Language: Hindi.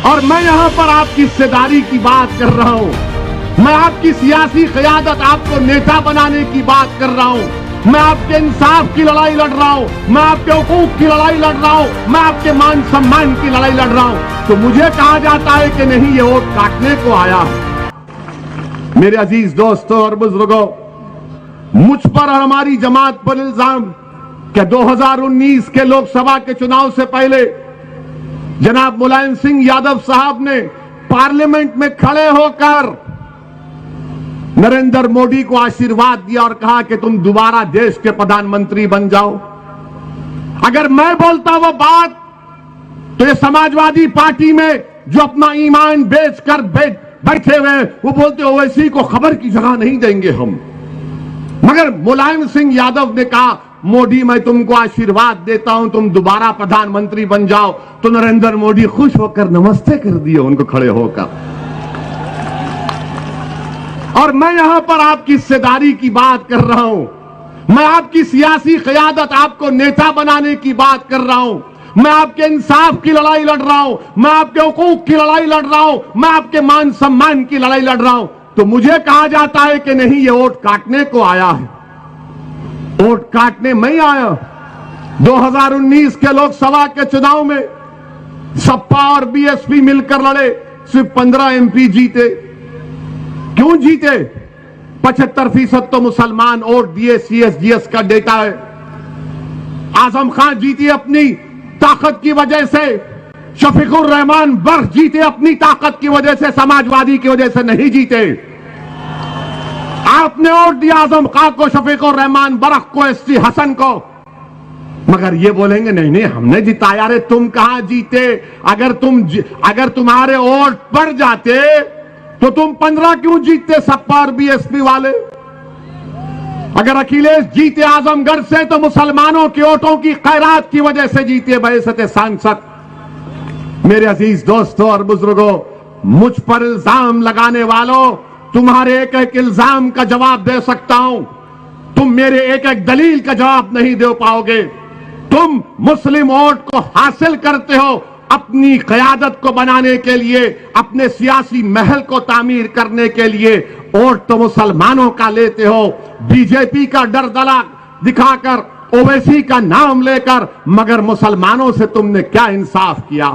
और मैं यहां पर आपकी हिस्सेदारी की बात कर रहा हूं। मैं आपकी सियासी क़यादत, आपको नेता बनाने की बात कर रहा हूं। मैं आपके इंसाफ की लड़ाई लड़ रहा हूं। मैं आपके हुकूक की लड़ाई लड़ रहा हूं। मैं आपके मान सम्मान की लड़ाई लड़ रहा हूं। तो मुझे कहा जाता है कि नहीं, ये वोट काटने को आया है। मेरे अजीज दोस्तों और बुजुर्गों, मुझ पर और हमारी जमात पर इल्जाम कि 2019 के लोकसभा के चुनाव से पहले जनाब मुलायम सिंह यादव साहब ने पार्लियामेंट में खड़े होकर नरेंद्र मोदी को आशीर्वाद दिया और कहा कि तुम दोबारा देश के प्रधानमंत्री बन जाओ। अगर मैं बोलता वो बात, तो ये समाजवादी पार्टी में जो अपना ईमान बेचकर बैठे हुए, वो बोलते ओवैसी को खबर की जगह नहीं देंगे हम। मगर मुलायम सिंह यादव ने कहा, मोदी मैं तुमको आशीर्वाद देता हूं, तुम दोबारा प्रधानमंत्री बन जाओ। तो नरेंद्र मोदी खुश होकर नमस्ते कर दिए उनको खड़े होकर। और मैं यहां पर आपकी हिस्सेदारी की बात कर रहा हूं। मैं आपकी सियासी क़यादत, आपको नेता बनाने की बात कर रहा हूं। मैं आपके इंसाफ की लड़ाई लड़ रहा हूं। मैं आपके हुकूक की लड़ाई लड़ रहा हूं। मैं आपके मान सम्मान की लड़ाई लड़ रहा हूं। तो मुझे कहा जाता है कि नहीं, ये वोट काटने को आया है। वोट काटने नहीं आया। 2019 के लोकसभा के चुनाव में सपा और बीएसपी मिलकर लड़े, सिर्फ 15 एमपी जीते। क्यों जीते? 75% तो मुसलमान वोट दिए। सीएसजीएस का डेटा है। आजम खान जीती अपनी ताकत की वजह से, शफीकुर रहमान बर्क जीते अपनी ताकत की वजह से, समाजवादी की वजह से नहीं जीते। आपने वोट दिया आजम खान को, शफीकुर रहमान बर्क को, एसटी हसन को। मगर ये बोलेंगे नहीं नहीं हमने जिताया। रे तुम कहां जीते? अगर तुम्हारे वोट पड़ जाते तो तुम 15 क्यों जीतते सपा और बीएसपी वाले? अगर अखिलेश जीते आजमगढ़ से तो मुसलमानों के वोटों की खैरात की वजह से जीते बहसत सांसद। मेरे अजीज दोस्तों और बुजुर्गों, मुझ पर इल्जाम लगाने वालों, तुम्हारे एक एक इल्जाम का जवाब दे सकता हूं। तुम मेरे एक एक दलील का जवाब नहीं दे पाओगे। तुम मुस्लिम वोट को हासिल करते हो अपनी क़यादत को बनाने के लिए, अपने सियासी महल को तामीर करने के लिए। वोट तो मुसलमानों का लेते हो, बीजेपी का डर दला दिखाकर, ओवैसी का नाम लेकर, मगर मुसलमानों से तुमने क्या इंसाफ किया?